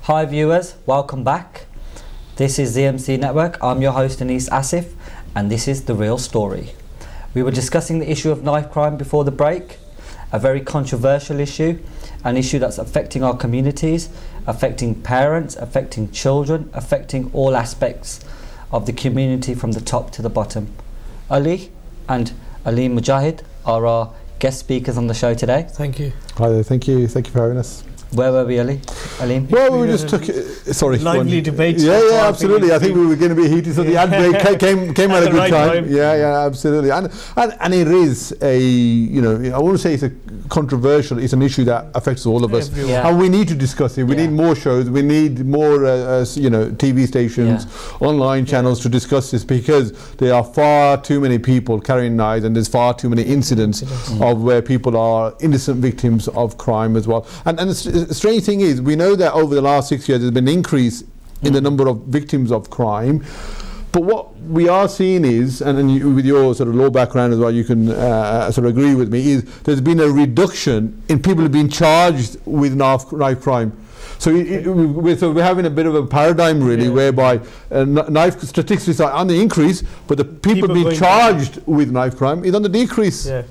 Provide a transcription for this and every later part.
Hi viewers, welcome back. This is ZMC Network. I'm your host Anis Asif and this is The Real Story. We were discussing the issue of knife crime before the break, a very controversial issue, an issue that's affecting our communities, affecting parents, affecting children, affecting all aspects of the community from the top to the bottom. Ali and Aleem Mujahid are our guest speakers on the show today. Thank you. Hi there, thank you for having us. Where were we, Ali? Aleem? Well, we just took lively debate. Yeah, absolutely. I think we were going to be heated, so the ad break came at a good time. Yeah, absolutely. And it is I wouldn't say it's a controversial. It's an issue that affects all of us, and we need to discuss it. We need more shows. We need more, TV stations, online channels to discuss this, because there are far too many people carrying knives, and there's far too many incidents of where people are innocent victims of crime as well. And the strange thing is, we know that over the last 6 years there's been an increase in the number of victims of crime, but what we are seeing is, and with your sort of law background as well, you can sort of agree with me, is there's been a reduction in people being charged with knife crime. So we're having a bit of a paradigm really, whereby knife statistics are on the increase, but the people being charged with knife crime is on the decrease. Yeah.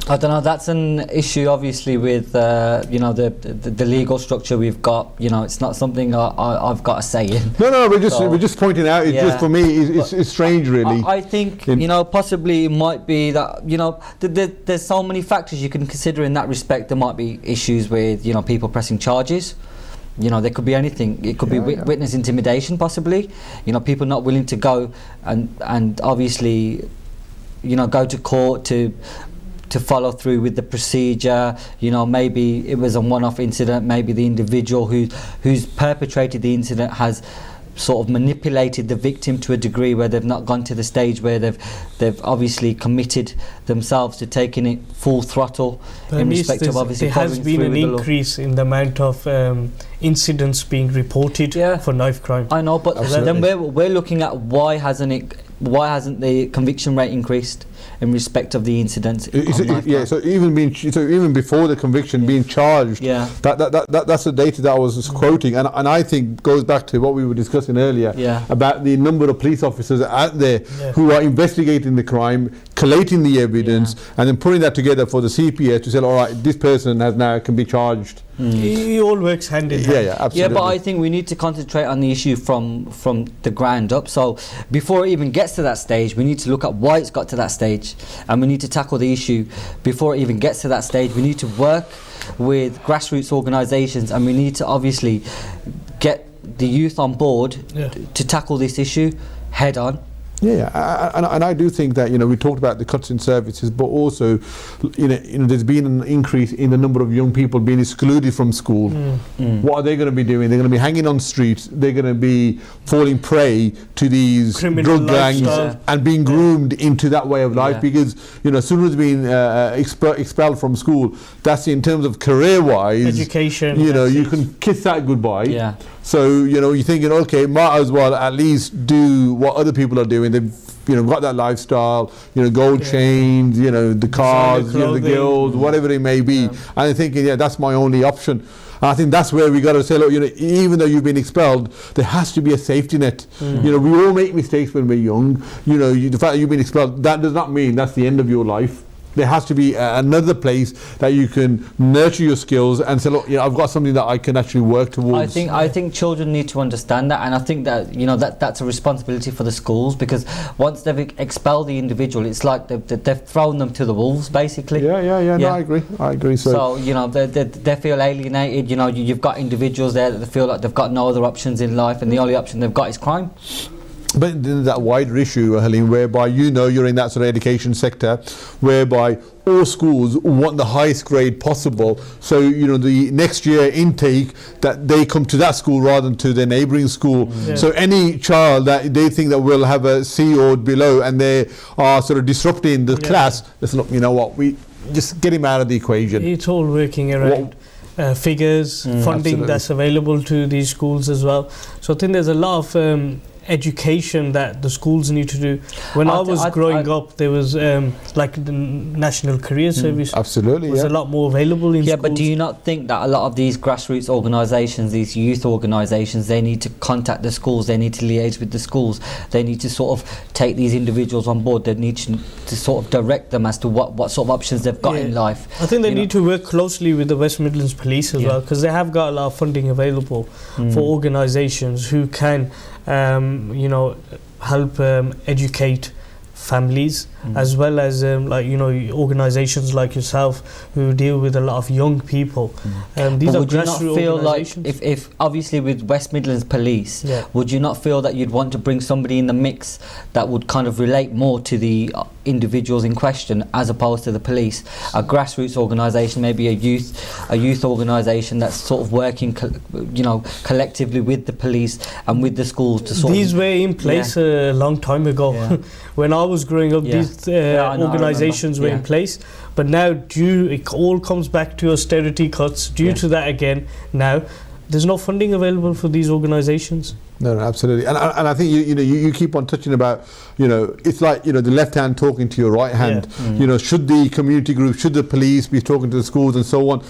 I don't know, that's an issue obviously with the legal structure we've got. It's not something I've got a say in. No, we're just pointing out, it's just, for me, it's strange really. I think possibly it might be that there's so many factors you can consider in that respect. There might be issues with people pressing charges. There could be anything. It could be witness intimidation possibly. People not willing to go and obviously go to court to follow through with the procedure. Maybe it was a one-off incident. Maybe the individual who's perpetrated the incident has sort of manipulated the victim to a degree where they've not gone to the stage where they've obviously committed themselves to taking it full throttle in respect of obviously following through with the law. There has been an increase in the amount of incidents being reported for knife crime. I know, but then we're looking at why hasn't the conviction rate increased in respect of the incidents? So even before the conviction, being charged, that's the data that I was quoting, and I think goes back to what we were discussing earlier about the number of police officers out there who are investigating the crime, collating the evidence, and then putting that together for the CPS to say, all right, this person can be charged. It all works hand in hand. Yeah, absolutely. Yeah, but I think we need to concentrate on the issue from the ground up. So before it even gets to that stage, we need to look at why it's got to that stage, and we need to tackle the issue before it even gets to that stage. We need to work with grassroots organisations, and we need to obviously get the youth on board to tackle this issue head on. And I do think that we talked about the cuts in services, but also there's been an increase in the number of young people being excluded from school. What are they going to be doing? They're going to be hanging on streets. They're going to be falling prey to these drug gangs and being groomed into that way of life, because as soon as being expelled from school, that's in terms of career-wise, education. You can kiss that goodbye. So you're thinking, okay, might as well at least do what other people are doing. They've got that lifestyle, gold chains, the cars, the girls, whatever it may be. And I'm thinking, that's my only option. And I think that's where we got to say, look, even though you've been expelled, there has to be a safety net. We all make mistakes when we're young. The fact that you've been expelled, that does not mean that's the end of your life. There has to be another place that you can nurture your skills and say, look, I've got something that I can actually work towards. I think children need to understand that, and I think that that's a responsibility for the schools, because once they've expelled the individual, it's like they've thrown them to the wolves, basically. No, I agree. So they feel alienated. You've got individuals there that they feel like they've got no other options in life, and the only option they've got is crime. But there's that wider issue, Halim, whereby you're in that sort of education sector, whereby all schools want the highest grade possible. So the next year intake, that they come to that school rather than to their neighbouring school. So any child that they think that will have a C or below, and they are sort of disrupting the class, listen, look, we just get him out of the equation. It's all working around figures, funding that's available to these schools as well. So I think there's a lot of education that the schools need to do. When I was growing up, there was like the National Career Service. Absolutely, was a lot more available in schools. But do you not think that a lot of these grassroots organisations, these youth organisations, they need to contact the schools, they need to liaise with the schools, they need to sort of take these individuals on board, they need to sort of direct them as to what sort of options they've got in life? I think they need to work closely with the West Midlands Police as well, because they have got a lot of funding available for organisations who can help educate families, as well as organisations like yourself who deal with a lot of young people. These would you not feel like if obviously with West Midlands Police, would you not feel that you'd want to bring somebody in the mix that would kind of relate more to the individuals in question as opposed to the police, a grassroots organisation, maybe a youth organisation that's sort of working collectively with the police and with the schools to sort these were in place a long time ago. When I was growing up, these organisations were in place, but now it all comes back to austerity cuts. Due to that again, now there's no funding available for these organisations. No, absolutely, and I think you keep on touching about it's like the left hand talking to your right hand. Should the community group, should the police be talking to the schools and so on?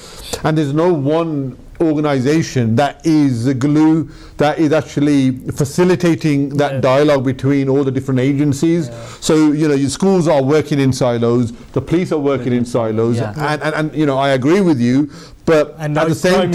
And there's no one organisation that is the glue that is actually facilitating that dialogue between all the different agencies. So your schools are working in silos, the police are working in silos, and I agree with you. But at the same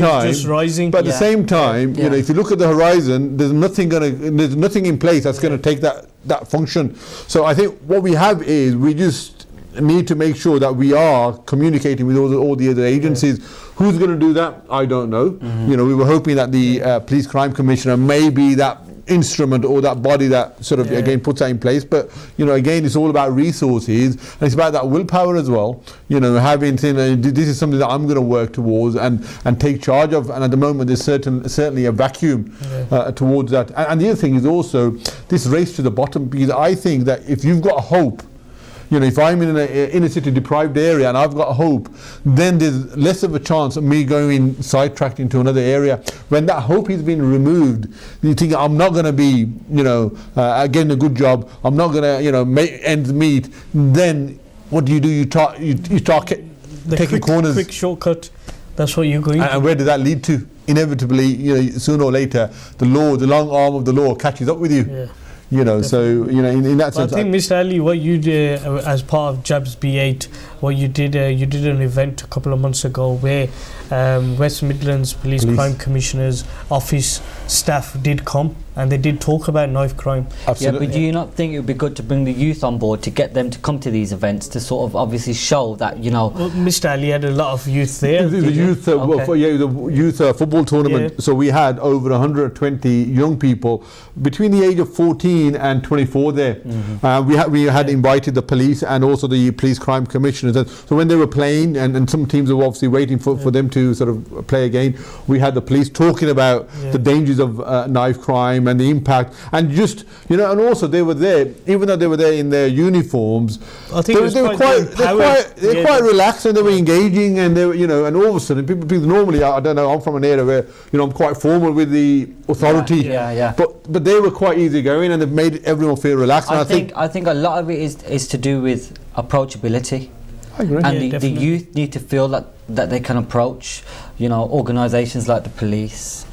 time, if you look at the horizon, there's nothing in place that's going to take that function. So I think what we have is we just need to make sure that we are communicating with all the other agencies. Who's going to do that? I don't know. We were hoping that the Police Crime Commissioner may be that instrument or that body that sort of again puts that in place, but again it's all about resources, and it's about that willpower as well, having this is something that I'm going to work towards and take charge of, and at the moment there's certainly a vacuum towards that. And the other thing is also this race to the bottom, because I think that if you've got hope, if I'm in an inner city deprived area and I've got hope, then there's less of a chance of me going sidetracked into another area. When that hope is being removed, you think I'm not going to be, getting a good job, I'm not going to, make ends meet. Then what do? You start taking corners. Quick shortcut. That's what you're going to. And where does that lead to? Inevitably, sooner or later, the long arm of the law catches up with you. In that sense. I think, Mr. Ali, what you did as part of JABS B8, what you did an event a couple of months ago where West Midlands Police Crime Commissioner's office staff did come and they did talk about knife crime. Absolutely. But do you not think it would be good to bring the youth on board to get them to come to these events to sort of obviously show that Well, Mr. Ali had a lot of youth there. The youth, the youth football tournament. So we had over 120 young people between the age of 14 and 24 there. We had invited the police and also the Police Crime Commissioners. So when they were playing, and some teams were obviously waiting for them to sort of play again, we had the police talking about the dangers of knife crime and the impact, and just and also they were there, even though they were there in their uniforms. I think they were quite relaxed, and they were engaging, and they were and all of a sudden people normally, I don't know, I'm from an area where I'm quite formal with the authority, but they were quite easygoing, and they've made everyone feel relaxed. I think a lot of it is to do with approachability. I agree. And the youth need to feel that they can approach organisations like the police,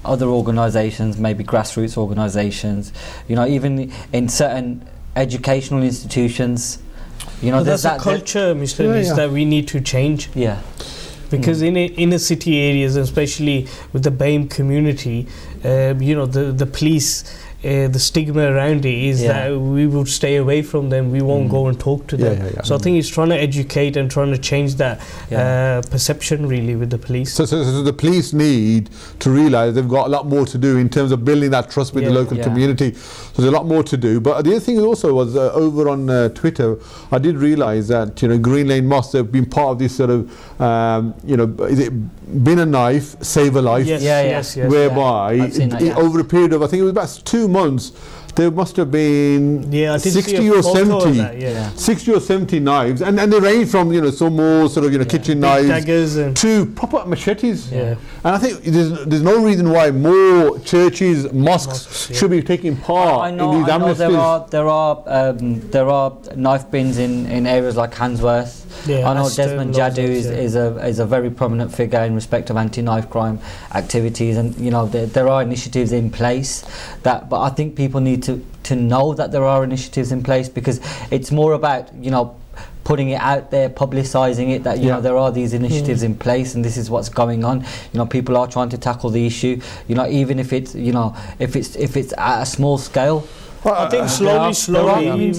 other organisations, maybe grassroots organisations, even in certain educational institutions. There's that culture, Mr. Lee, that we need to change. Because in inner city areas, especially with the BAME community, the police, the stigma around it is that we would stay away from them, we won't go and talk to them. So I think it's trying to educate and trying to change that perception really with the police. So the police need to realise they've got a lot more to do in terms of building that trust with the local community. So there's a lot more to do. But the other thing also was over on Twitter, I did realise that Green Lane Mosque have been part of this sort of is it Bin a Knife, Save a Life? Yes. Whereby over a period of, I think it was about 2 months, there must have been 60 or 70, 60 or 70 knives, and they range from some more sort of kitchen knives to proper machetes. Yeah. And I think there's no reason why more churches, mosques should be taking part in these amnesties. There are knife bins in areas like Handsworth. I know Desmond Jaddu is a very prominent figure in respect of anti-knife crime activities, and there are initiatives in place but I think people need to know that there are initiatives in place, because it's more about putting it out there, publicising it, that there are these initiatives in place and this is what's going on. People are trying to tackle the issue, even if it's if it's at a small scale. Well, I think slowly,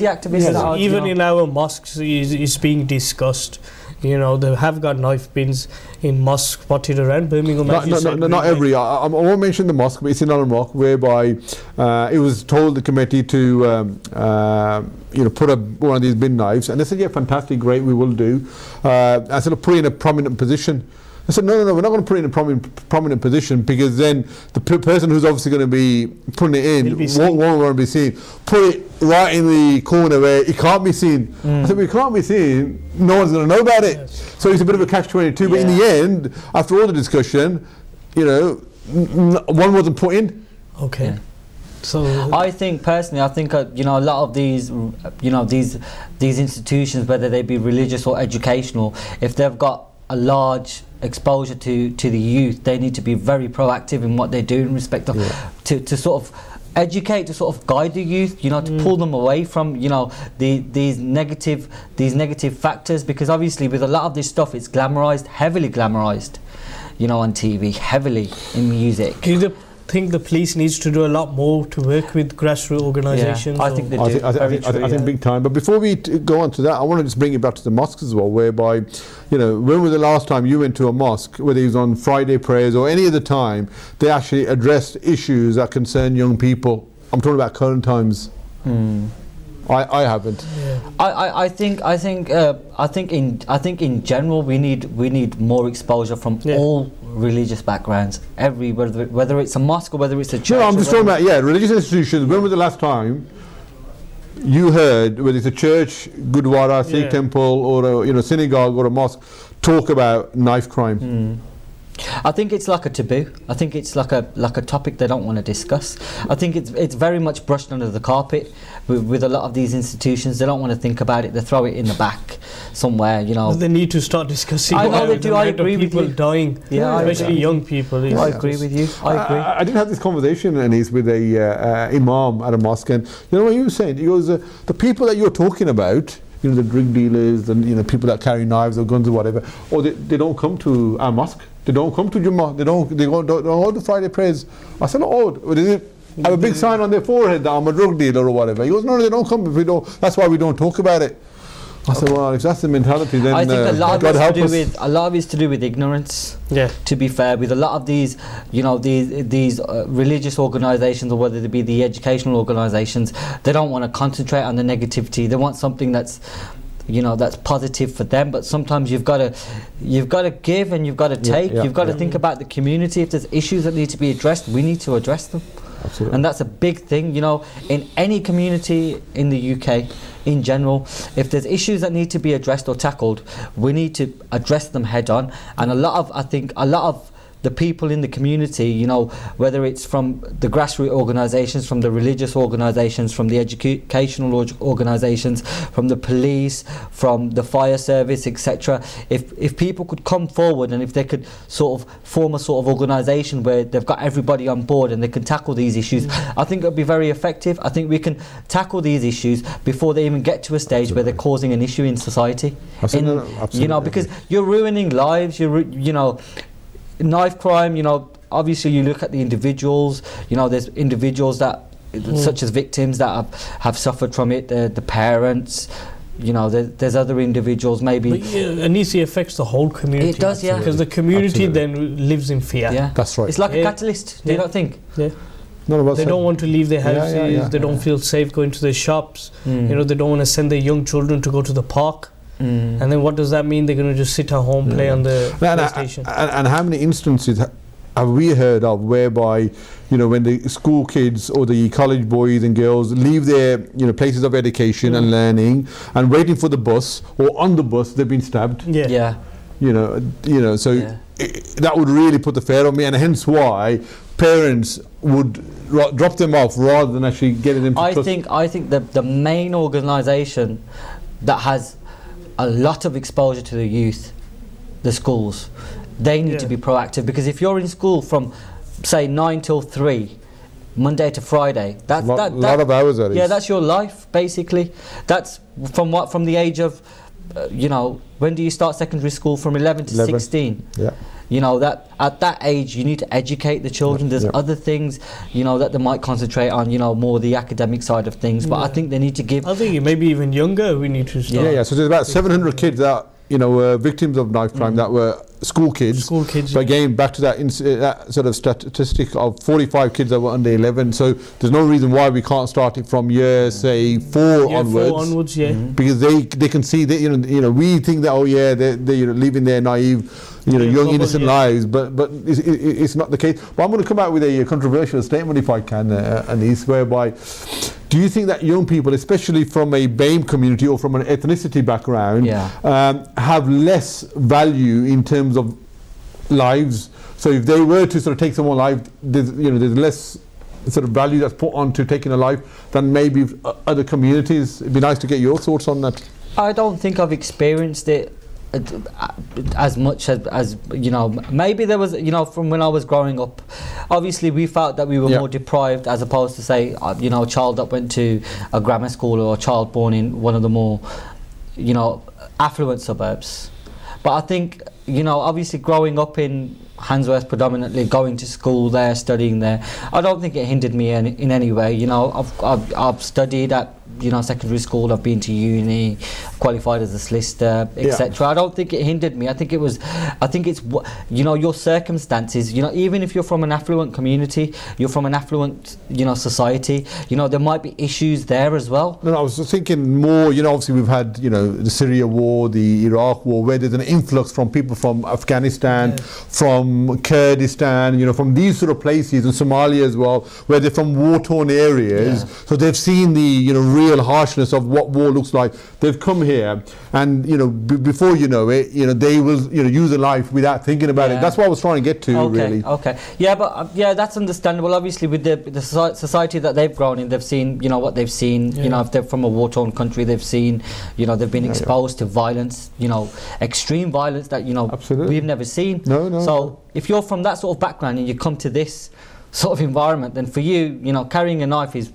even in our mosques is being discussed. They have got knife bins in mosques spotted around Birmingham. Not every. I won't mention the mosque, but it's in Al Rock, whereby it was told the committee to put up one of these bin knives, and they said, yeah, fantastic, great, we will do. I said, put it in a prominent position. I said, no, we're not going to put it in a prominent position, because then the person who's obviously going to be putting it in won't want to be seen. Put it right in the corner where it can't be seen. I said, well, it can't be seen, no one's going to know about it. Yes. So it's a bit of a catch-22, but in the end, after all the discussion, one wasn't put in. Okay. Yeah. So I think personally, a lot of these these institutions, whether they be religious or educational, if they've got a large exposure to the youth, they need to be very proactive in what they do in respect of to sort of educate, to sort of guide the youth, to pull them away from these negative factors, because obviously with a lot of this stuff it's glamorized, heavily glamorized, on TV, heavily in music. Do you think the police needs to do a lot more to work with grassroots organisations? I think they do. I think big time. But before we go on to that, I want to just bring it back to the mosques as well, whereby, when was the last time you went to a mosque, whether it was on Friday prayers or any other time, they actually addressed issues that concern young people? I'm talking about current times. I haven't. Yeah. I think in general we need more exposure from all religious backgrounds. Whether it's a mosque or whether it's a church. No, I'm just talking about religious institutions. When was the last time you heard, whether it's a church, Gurdwara, Sikh temple, or a synagogue or a mosque, talk about knife crime? I think it's like a taboo. I think it's like a topic they don't want to discuss. I think it's very much brushed under the carpet with a lot of these institutions. They don't want to think about it. They throw it in the back somewhere. They need to start discussing. I know they do. I agree with you. People dying, especially young people. I agree with you. I agree. I did have this conversation, Anis, with a imam at a mosque, and what he was saying? He goes, the people that you're talking about, the drug dealers and people that carry knives or guns or whatever, or they don't come to our mosque. They don't come to Jummah. They don't hold the Friday prayers. I said, I have a big sign on their forehead that I'm a drug dealer or whatever. He goes, no, they don't come. If we don't, that's why we don't talk about it. I said, well, if that's the mentality, then I think God help us. A lot of it's to do with ignorance. Yeah. To be fair, with a lot of these, these religious organisations, or whether they be the educational organisations, they don't want to concentrate on the negativity. They want something that's that's positive for them, but sometimes you've got to give and you've got to take. You've got to think about the community. If there's issues that need to be addressed, we need to address them. Absolutely. And that's a big thing, in any community in the UK in general. If there's issues that need to be addressed or tackled, we need to address them head on. And a lot of the people in the community, whether it's from the grassroots organisations, from the religious organisations, from the educational organisations, from the police, from the fire service, etc. If people could come forward and if they could sort of form a sort of organisation where they've got everybody on board and they can tackle these issues, I think it would be very effective. I think we can tackle these issues before they even get to a stage where they're causing an issue in society. Absolutely. Because you're ruining lives. Knife crime, obviously you look at the individuals, there's individuals that, such as victims that have suffered from it, the parents, there's other individuals maybe. But Anisi affects the whole community. It does, yeah. Because the community then lives in fear. Yeah. That's right. It's like a catalyst, do you not think? Yeah. They don't want to leave their houses, they don't feel safe going to their shops, they don't want to send their young children to go to the park. And then what does that mean? They're going to just sit at home, play on the PlayStation. And how many instances have we heard of whereby, you know, when the school kids or the college boys and girls leave their, you know, places of education and learning and waiting for the bus, or on the bus they've been stabbed? Yeah. You know, so that would really put the fear on me, and hence why parents would drop them off rather than actually getting them to I think the main organisation that has a lot of exposure to the youth, the schools, they need to be proactive, because if you're in school from say 9 till 3 Monday to Friday, that's a lot of hours. That is. Yeah, that's your life basically. That's from the age of you know, when do you start secondary school? From 11 to 16. Yeah. You know, that at that age you need to educate the children. There's other things, you know, that they might concentrate on, you know, more the academic side of things, but I think they need to give, I think maybe even younger we need to start. So there's about 700 kids that, you know, were victims of knife crime that were school kids. But again, back to that sort of statistic of 45 kids that were under 11. So there's no reason why we can't start it from year, say, 4 onwards. 4 onwards, because they can see that, you know, we think that they're you know, living their naive, you know, young innocent lives, but it's not the case. But I'm going to come out with a controversial statement, if I can, Anis, whereby, do you think that young people, especially from a BAME community or from an ethnicity background, have less value in terms of lives? So if they were to sort of take someone's life, there's less sort of value that's put onto taking a life than maybe other communities. It'd be nice to get your thoughts on that. I don't think I've experienced it as much as you know, maybe there was, you know, from when I was growing up, obviously we felt that we were more deprived, as opposed to say, you know, a child that went to a grammar school or a child born in one of the more, you know, affluent suburbs. But I think, you know, obviously growing up in Handsworth predominantly, going to school there, studying there, I don't think it hindered me in any way. You know, I've studied at, you know, secondary school, I've been to uni, qualified as a solicitor, etc. I don't think it hindered me. I think it's, you know, your circumstances, you know, even if you're from an affluent community, you're from an affluent, you know, society, you know, there might be issues there as well. No, I was thinking more, you know, obviously we've had, you know, the Syria war, the Iraq war, where there's an influx from people from Afghanistan, from Kurdistan, you know, from these sort of places, and Somalia as well, where they're from war-torn areas, so they've seen the, you know, real harshness of what war looks like. They've come here, and, you know, before you know it, you know, they will, you know, use a life without thinking about it. That's what I was trying to get to, really. Yeah, but that's understandable. Obviously, with the society that they've grown in, they've seen, you know, what they've seen. You know, if they're from a war-torn country, they've seen, you know, they've been exposed to violence, you know, extreme violence that, you know, we've never seen. So if you're from that sort of background and you come to this sort of environment, then for you, you know, carrying a knife is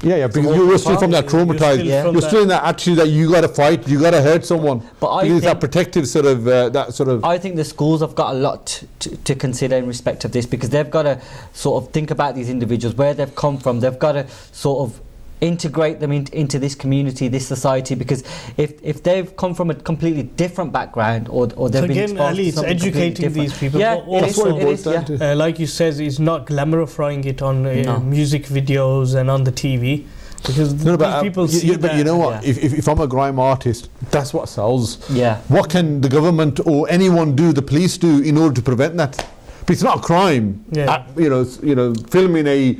because you're still from that traumatized. You're still in that attitude that you got to fight, you got to hurt someone. But I think it's that protective sort of I think the schools have got a lot to consider in respect of this, because they've got to sort of think about these individuals, where they've come from. They've got to sort of integrate them into this community, this society, because if they've come from a completely different background, or they've been exposed to something educating these people. Like you said, it's not glamourifying it on music videos and on the TV, because these people see that. But you know what? If I'm a grime artist, that's what sells. Yeah. What can the government or anyone do, the police do, in order to prevent that? But it's not a crime. You know, filming a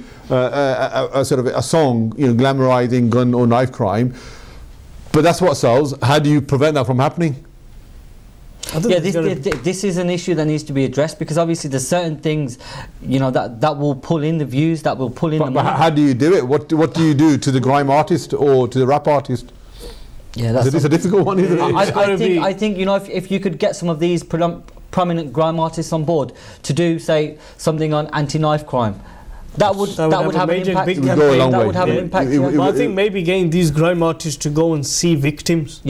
sort of a song, you know, glamorizing gun or knife crime, but that's what sells. How do you prevent that from happening? This is an issue that needs to be addressed, because obviously there's certain things, you know, that will pull in the views, that will pull in the money. But how do you do it? What do you do to the grime artist or to the rap artist? It's a difficult one, isn't it? I think, you know, if you could get some of these prominent grime artists on board to do, say, something on anti-knife crime, that would have an impact. I think maybe getting these grime artists to go and see victims.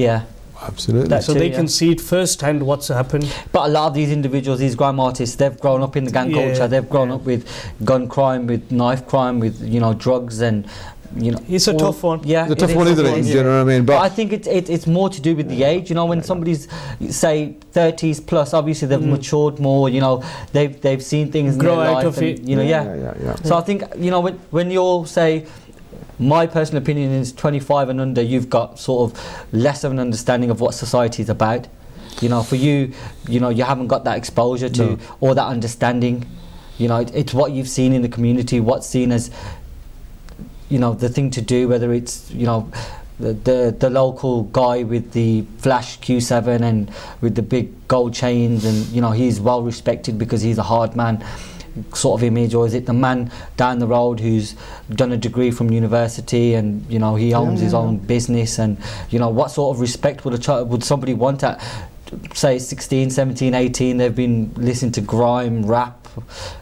Absolutely. So they can see it firsthand what's happened. But a lot of these individuals, these grime artists, they've grown up in the gang culture. They've grown up with gun crime, with knife crime, with, you know, drugs, and, you know, it's a tough one. It's a tough one, isn't it? You know what I mean? But I think it's more to do with the age. You know, when somebody's, say, 30s plus, obviously they've matured more. You know, they've seen things grow in their out life, of it. You know, So I think, you know, when you're, say, my personal opinion is 25 and under, you've got sort of less of an understanding of what society is about. You know, for you, you know, you haven't got that exposure to or that understanding. You know, it's what you've seen in the community, what's seen as, you know, the thing to do, whether it's, you know, the local guy with the flash Q7 and with the big gold chains, and you know, he's well respected because he's a hard man sort of image, or is it the man down the road who's done a degree from university and you know he owns his own business, and you know, what sort of respect would somebody want at say 16, 17, 18? They've been listening to grime, rap,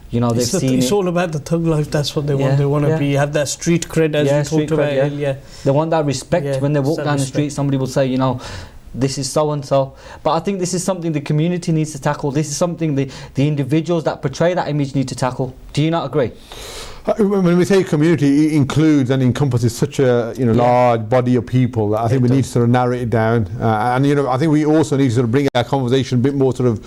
you know, they've seen it's all about the thug life. That's what they want. They want to have that street cred, as you talked about earlier. They want that respect. When they walk down the street, somebody will say, you know, this is so and so. But I think this is something the community needs to tackle. This is something the individuals that portray that image need to tackle. Do you not agree? When we say community, it includes and encompasses such a large body of people that I think we need to sort of narrow it down, and you know, I think we also need to sort of bring our conversation a bit more sort of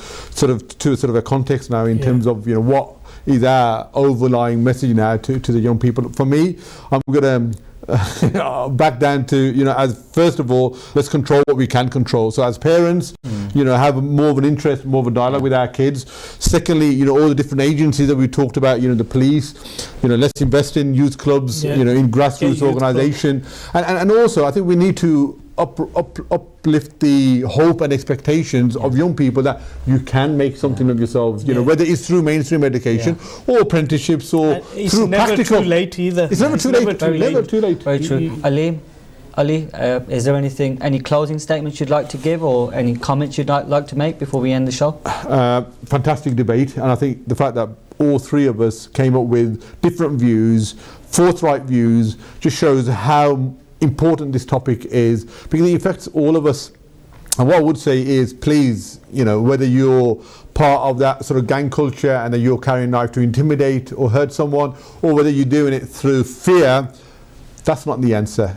to sort of a context now in terms of, you know, what is our overlying message now to the young people. For me, I'm going to back down to, you know, as first of all, let's control what we can control. So as parents, you know, have more of an interest, more of a dialogue with our kids. Secondly, you know, all the different agencies that we talked about, you know, the police, you know, let's invest in youth clubs, you know, in grassroots organisation, and also I think we need to uplift the hope and expectations of young people that you can make something of yourselves, you know, whether it's through mainstream education or apprenticeships or through practical. It's never too late either. It's never too late. Never too late. Very true. Ali, is there any closing statements you'd like to give, or any comments you'd like to make before we end the show? Fantastic debate, and I think the fact that all three of us came up with different views, forthright views, just shows how important this topic is, because it affects all of us. And what I would say is, please, you know, whether you're part of that sort of gang culture and that you're carrying a knife to intimidate or hurt someone, or whether you're doing it through fear, that's not the answer.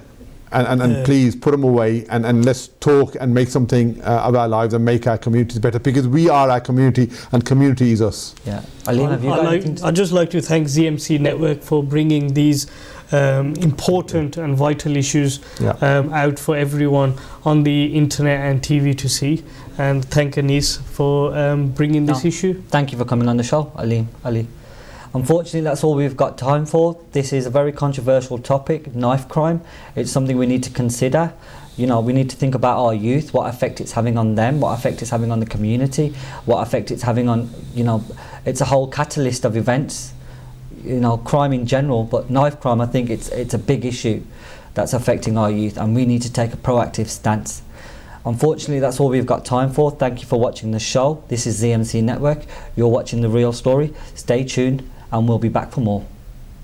And please put them away, and let's talk and make something of our lives and make our communities better, because we are our community and community is us. Yeah. Aleem, have you got anything to say? I'd just like to thank ZMC Network for bringing these important and vital issues out for everyone on the internet and TV to see, and thank Anis for bringing this issue. Thank you for coming on the show, Ali. Unfortunately, that's all we've got time for. This is a very controversial topic, knife crime. It's something we need to consider. You know, we need to think about our youth, what effect it's having on them, what effect it's having on the community, what effect it's having on, you know, it's a whole catalyst of events, you know, crime in general, but knife crime, I think it's a big issue that's affecting our youth, and we need to take a proactive stance. Unfortunately, that's all we've got time for. Thank you for watching the show. This is ZMC Network. You're watching The Real Story. Stay tuned, and we'll be back for more.